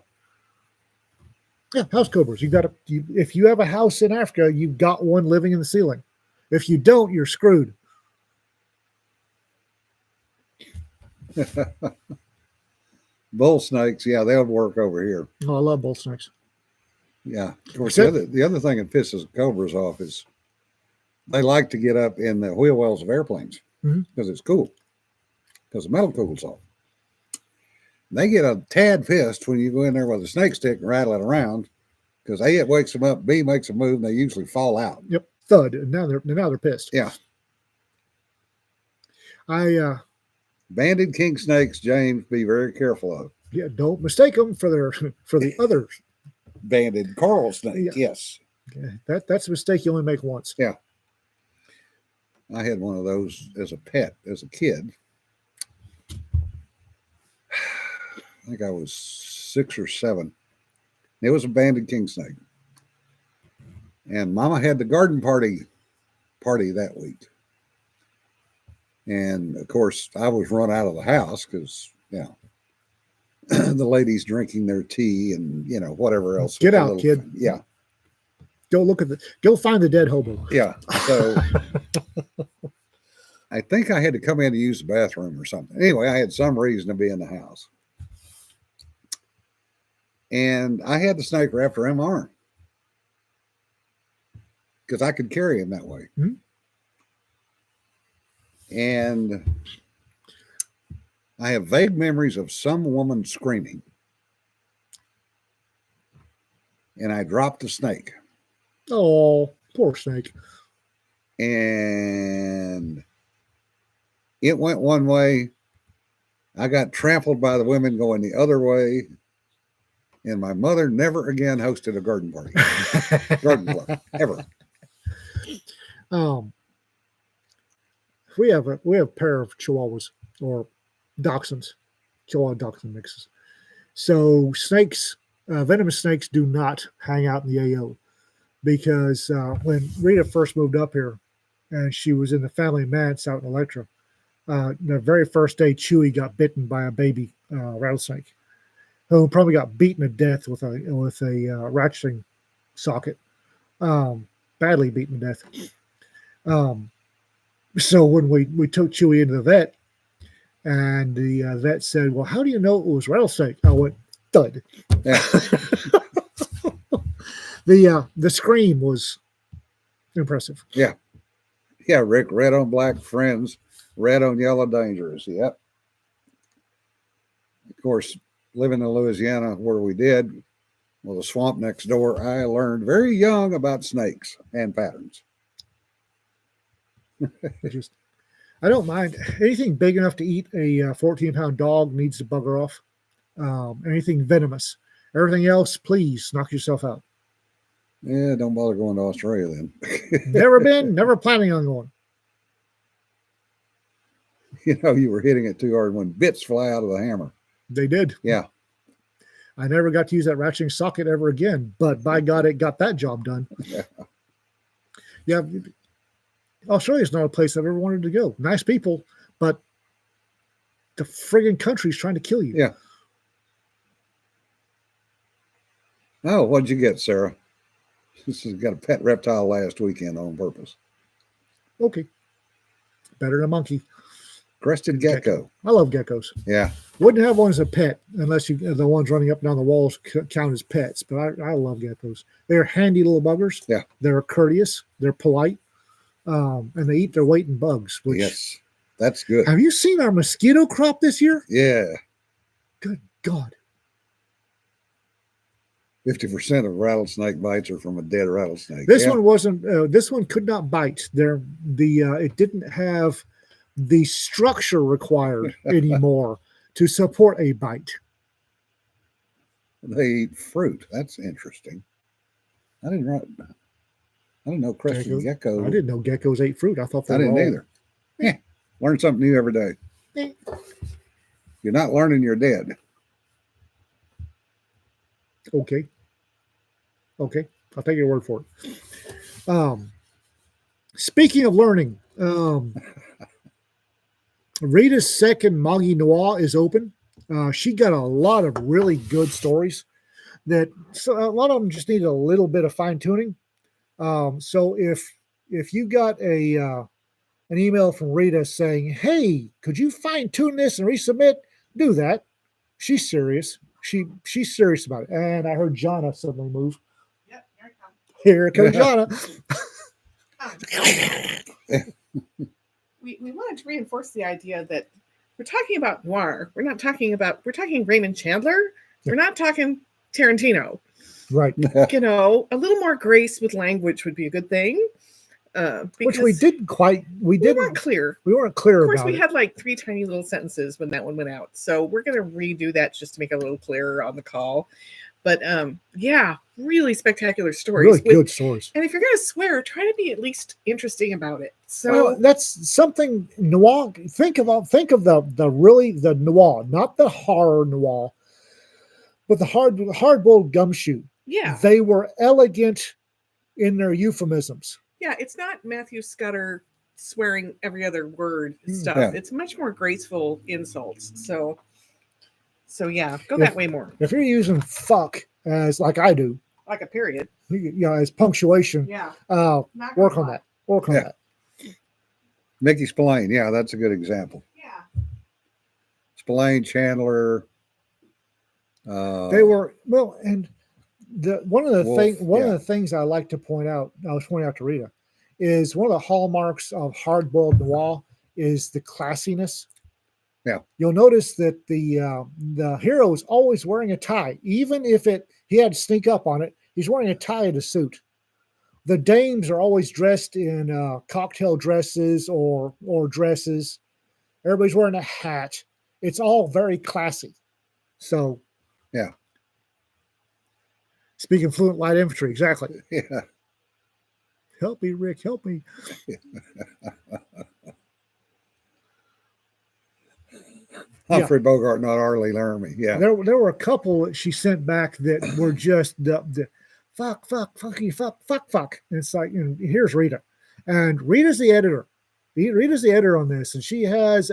Yeah, house cobras. If you have a house in Africa, you've got one living in the ceiling. If you don't, you're screwed. Bull snakes, yeah, they'll work over here. Oh, I love bull snakes. Yeah. Of course, Except- the other thing that pisses cobras off is they like to get up in the wheel wells of airplanes Mhm. because it's cool, because the metal cools off. They get a tad pissed when you go in there with a snake stick and rattle it around because A, it wakes them up, B, makes them move, and they usually fall out. Yep, thud. And now they're pissed. Yeah. I Banded king snakes, James, be very careful of. yeah, don't mistake them for the others. Banded coral snake, yes. That's a mistake you only make once. I had one of those as a pet as a kid. I think I was 6 or 7. It was a banded king snake. And Mama had the garden party that week. And of course, I was run out of the house because, the ladies drinking their tea and, whatever else. Get with a out, little- kid. Yeah. Go find the dead hobo. Yeah. So I think I had to come in to use the bathroom or something. Anyway, I had some reason to be in the house. And I had the snake wrapped around my arm because I could carry him that way. Mhm. And I have vague memories of some woman screaming. And I dropped the snake. Oh, poor snake. And it went one way. I got trampled by the women going the other way. And my mother never again hosted a garden party, garden club, ever. We have a pair of Chihuahuas or Dachshunds, Chihuahua Dachshund mixes. So snakes, venomous snakes, do not hang out in the AO because when Rita first moved up here, and she was in the family manse out in Electra, the very first day Chewy got bitten by a baby rattlesnake, who probably got beaten to death with a ratcheting socket, badly beaten to death. So when we took Chewy into the vet, and the vet said, "Well, how do you know it was rattlesnake?" I went, "Thud." Yeah. The scream was impressive. Yeah, Rick, red on black friends, red on yellow dangerous. Yep. Of course, living in Louisiana where we did, with a swamp next door, I learned very young about snakes and patterns. I don't mind anything big enough to eat a 14-pound dog needs to bugger off. Anything venomous. Everything else, please knock yourself out. Yeah, don't bother going to Australia then. Never been, never planning on going. You were hitting it too hard when bits fly out of the hammer. They did. Yeah. I never got to use that ratcheting socket ever again, but by God, it got that job done. Yeah. Australia's not a place I've ever wanted to go. Nice people, but the friggin' country's trying to kill you. Yeah. Oh, what'd you get, Sarah? She's got a pet reptile last weekend on purpose. Okay. Better than a monkey. Crested gecko. I love geckos. Yeah. Wouldn't have one as a pet unless the ones running up and down the walls count as pets. But I love geckos. They're handy little buggers. Yeah. They're courteous. They're polite. And they eat their weight in bugs. Which, Yes. That's good. have you seen our mosquito crop this year? Yeah. Good God. 50% of rattlesnake bites are from a dead rattlesnake. This Yeah. one wasn't. This one could not bite. It didn't have the structure required anymore to support a bite. They eat fruit. That's interesting. I didn't know crested gecko. I didn't know geckos ate fruit. I thought they I were didn't all- either. Yeah. Learn something new every day. Eh. You're not learning, you're dead. Okay. I'll take your word for it. Speaking of learning, Rita's second Magi Noir is open. She got a lot of really good stories. that so a lot of them just need a little bit of fine tuning. So if you got an email from Rita saying, "Hey, could you fine tune this and resubmit?" Do that. She's serious. She's serious about it. And I heard Jonna suddenly move. Yep, here it comes. Here comes Jonna. We wanted to reinforce the idea that we're talking about noir. We're talking Raymond Chandler. We're not talking Tarantino. Right. You know, a little more grace with language would be a good thing. Which we didn't quite. We weren't didn't. clear. We weren't clear Of course, about we it. had like 3 tiny little sentences when that one went out. So we're going to redo that just to make it a little clearer on the call. But yeah, really spectacular stories. Really good stories. And if you're going to swear, try to be at least interesting about it. So Well, that's something noir. Think of the noir, not the horror noir, but the hard-boiled gumshoe. yeah, They were elegant in their euphemisms. yeah, it's not Matthew Scudder swearing every other word stuff. Yeah. It's much more graceful insults. So yeah, go that way more. If you're using "fuck" as like I do, Like a period. as punctuation, Yeah. Not work gonna on lie. that. Work on Yeah. that. Mickey Spillane, yeah, that's a good example. Yeah. Spillane, Chandler. They were well, and one of the Wolf, things I like to point out, I was pointing out to Rita, is one of the hallmarks of hard-boiled noir is the classiness. Yeah. You'll notice that the hero is always wearing a tie, even if he had to sneak up on it. He's wearing a tie and a suit. The dames are always dressed in cocktail dresses or dresses. Everybody's wearing a hat. It's all very classy. So, Yeah. Speaking fluent light infantry, exactly. Yeah. Help me, Rick. Help me. Humphrey Bogart, not Arlie Laramie. Yeah. There were a couple that she sent back that were just the fuck, fucky, fuck. And it's like, here's Rita. And Rita's the editor. Rita's the editor on this. And she has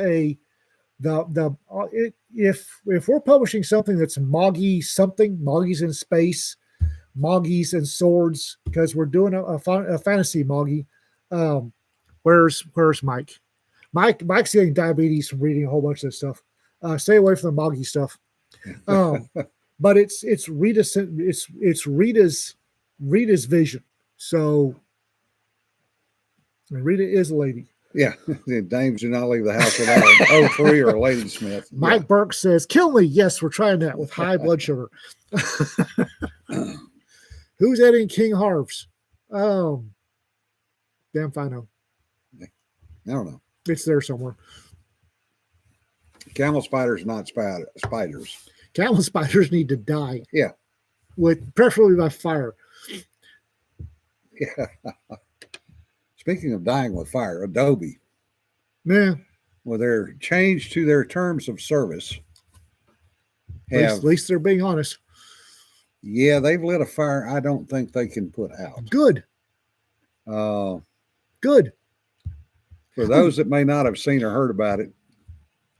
if we're publishing something that's Moggies in space, Moggies and swords, because we're doing a fantasy Moggy. Where's Mike? Mike's getting diabetes from reading a whole bunch of this stuff. Stay away from the Moggy stuff. But it's Rita's vision. So Rita is a lady. Yeah. The dames do not leave the house without an 03 or a Ladysmith. Mike Burke says, "Kill me." Yes, we're trying that with high blood sugar. Who's editing King Harv's? Damn if I know. I don't know. It's there somewhere. Camel spiders, not spiders. Camel spiders need to die. Yeah. Preferably by fire. Yeah. Speaking of dying with fire, Adobe, Man, with their change to their terms of service, at least they're being honest. Yeah, they've lit a fire I don't think they can put out. Good. Good. For those that may not have seen or heard about it,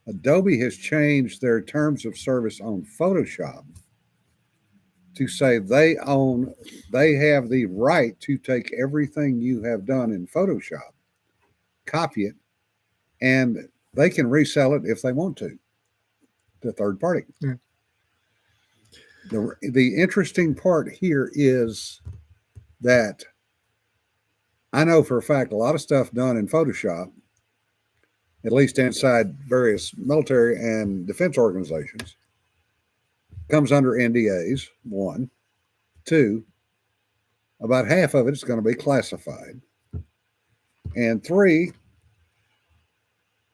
Adobe has changed their terms of service on Photoshop to say they have the right to take everything you have done in Photoshop, copy it, and they can resell it if they want to third party. Yeah. The interesting part here is that I know for a fact a lot of stuff done in Photoshop, at least inside various military and defense organizations, comes under NDAs, 1. 2, about half of it is going to be classified. And 3,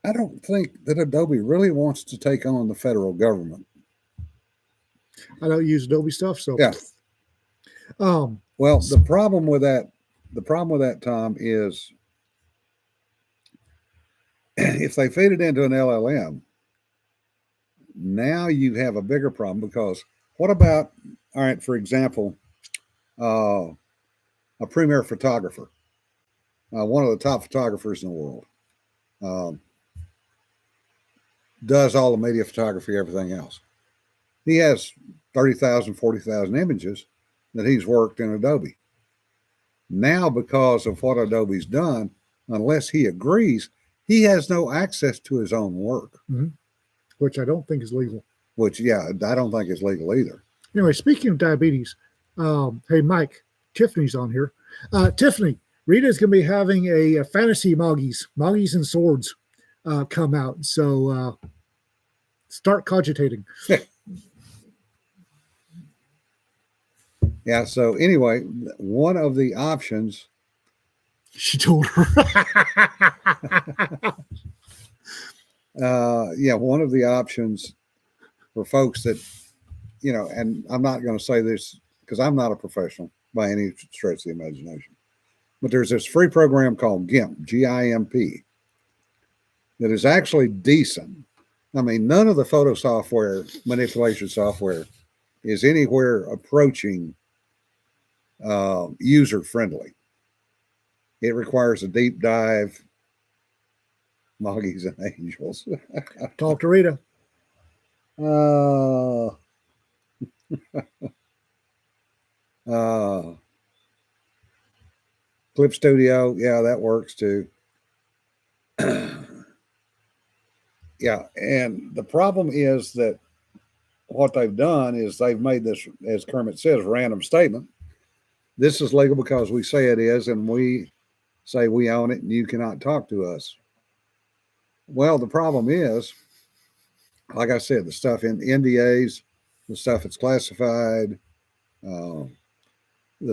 I don't think that Adobe really wants to take on the federal government. I don't use Adobe stuff, so Yeah. Well, the problem with that, Tom, is if they feed it into an LLM, now you have a bigger problem, because what about, all right, for example, a premier photographer, one of the top photographers in the world, does all the media photography, everything else. He has 30,000, 40,000 images that he's worked in Adobe. Now, because of what Adobe's done, unless he agrees, he has no access to his own work, which I don't think is legal. which, yeah, I don't think is legal either. Anyway, speaking of diabetes, hey, Mike, Tiffany's on here. Tiffany, Rita's going to be having a fantasy Moggies and Swords come out. So start cogitating. Yeah. So anyway, one of the options, She told her. one of the options for folks that, and I'm not going to say this because I'm not a professional by any stretch of the imagination, but there's this free program called GIMP, GIMP, that is actually decent. I mean, none of the photo software, manipulation software, is anywhere approaching user friendly. It requires a deep dive. Moggies and angels. Talk to Rita. Clip Studio, yeah, that works too. Yeah, and the problem is that what they've done is they've made this, as Kermit says, random statement. This is legal because we say it is, and we say we own it, and you cannot talk to us. Well, the problem is, like I said, the stuff in NDAs, the stuff that's classified, the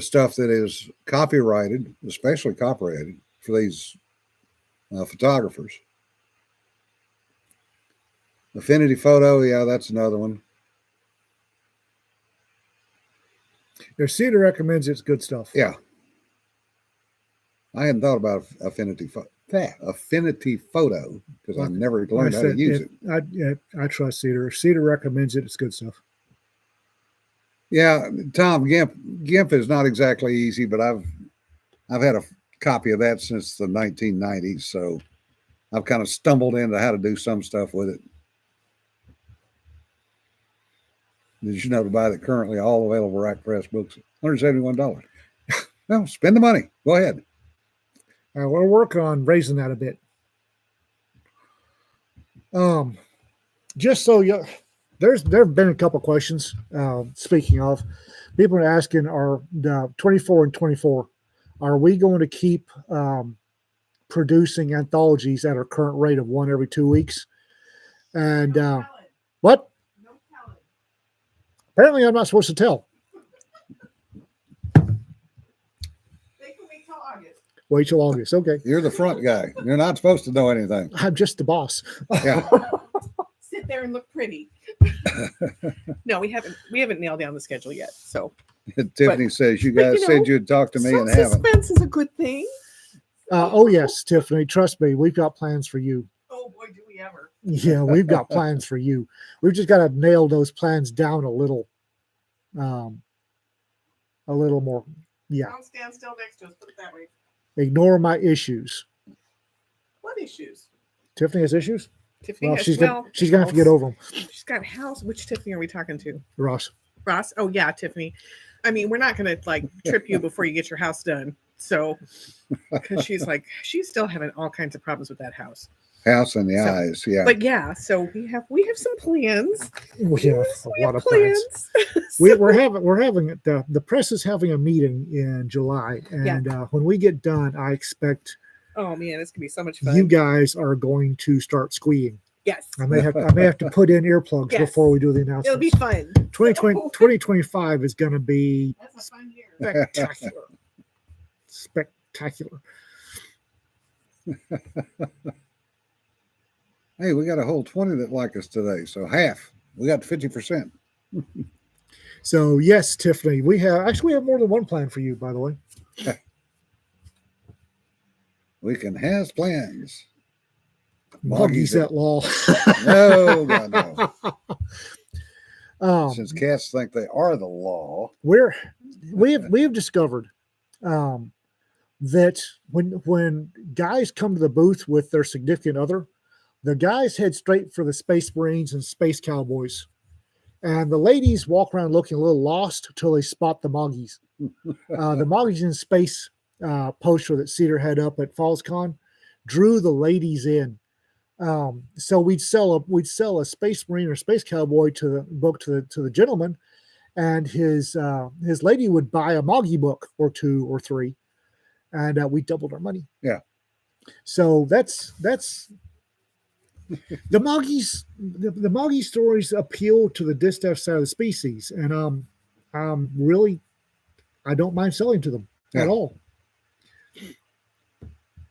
stuff that is copyrighted, especially copyrighted for these photographers. Affinity Photo, yeah, that's another one. If Cedar recommends it's good stuff. Yeah. I hadn't thought about Affinity Photo because I've never learned how to use it. I trust Cedar. If Cedar recommends it, it's good stuff. Yeah, Tom, GIMP is not exactly easy, but I've had a copy of that since the 1990s, so I've kind of stumbled into how to do some stuff with it. Did you know to buy that currently all available Rack Press books, $171? Well, spend the money. Go ahead. We're working on raising that a bit. Just so you, there have been a couple questions. Speaking of, people are asking, are the 24 and 24, are we going to keep producing anthologies at our current rate of one every 2 weeks? And what? No talent. Apparently, I'm not supposed to tell. They can wait till August. Wait till August. Okay. You're the front guy. You're not supposed to know anything. I'm just the boss. Yeah. Sit there and look pretty. No, we haven't nailed down the schedule yet. So Tiffany says you guys said you'd talk to me some and haven't. suspense is a good thing. Oh, yes, Tiffany. Trust me. We've got plans for you. Oh boy, do we ever. Yeah, we've got plans for you. We've just got to nail those plans down a little more. Yeah. Don't stand still next to us. Put it that way. Ignore my issues. What issues? Tiffany has issues? Tiffany Well, has, she's gonna have to get over them. She's got a house. Which Tiffany are we talking to? Ross. Ross? Oh yeah, Tiffany. I mean, we're not going to like trip you before you get your house done. So, because she's still having all kinds of problems with that house. House in the So- eyes. Yeah. But yeah, so we have some plans. We have We a lot of plans. So- We're having the press is having a meeting in July, and when we get done, I expect Oh man, it's gonna be so much fun. you guys are going to start squeeing. Yes, I may have to put in earplugs Yes. before we do the announcement. it'll be fun. 2025 is going to be That's a fun year. spectacular. Spectacular. Hey, we got a whole 20 that like us today. So half. We got 50%. So yes, Tiffany, we have more than one plan for you, by the way. We can have plans. Moggies at law. No, God, no. um, Since cats think they are the law. we have discovered that when guys come to the booth with their significant other, the guys head straight for the Space Marines and Space Cowboys. And the ladies walk around looking a little lost until they spot the Moggies. The Moggies in Space poster that Cedar had up at FallsCon drew the ladies in. So we'd sell a Space Marine or Space Cowboy to the gentleman, and his lady would buy a Moggy book or two or three, and we doubled our money. Yeah. So that's the Moggies. The Moggy stories appeal to the distaff side of the species, and really, I don't mind selling to them Yeah. at all.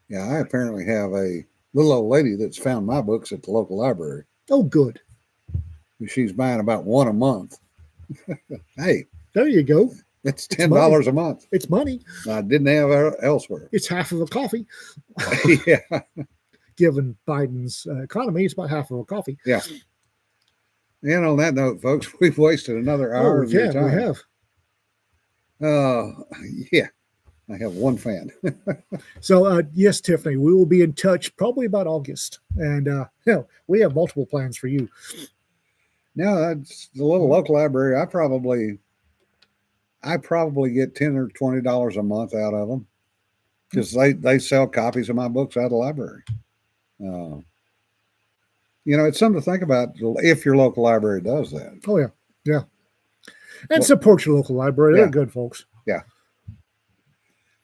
Yeah, I apparently have a little old lady that's found my books at the local library. Oh, good. She's buying about one a month. Hey, There you go. it's money. $10 a month. It's money. I didn't have it elsewhere. It's half of a coffee. Yeah. Given Biden's economy, it's about half of a coffee. Yeah. And on that note, folks, we've wasted another hour of your yeah, time. we have. Yeah. I have one fan. So, yes, Tiffany, we will be in touch probably about August. And, we have multiple plans for you. No, that's the little local library. I probably get $10 or $20 a month out of them because they sell copies of my books out of the library. It's something to think about if your local library does that. Oh, yeah. Yeah. And Well, support your local library. They're yeah. good folks.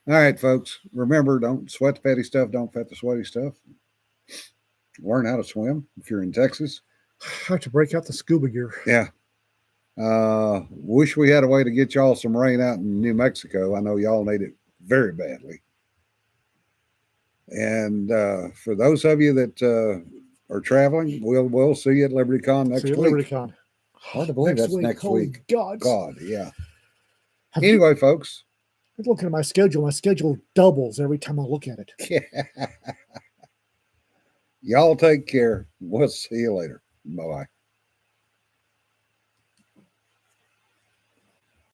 All right, folks. Remember, don't sweat the petty stuff. Don't fet the sweaty stuff. Learn how to swim if you're in Texas. I have to break out the scuba gear. Yeah. Wish we had a way to get y'all some rain out in New Mexico. I know y'all need it very badly. And for those of you that are traveling, we'll see you at LibertyCon next See you at week. LibertyCon. Hard to believe that's next Holy week. God. God, yeah. Have you- Anyway, folks. I'm looking at my schedule. My schedule doubles every time I look at it. Y'all take care. We'll see you later. Bye-bye.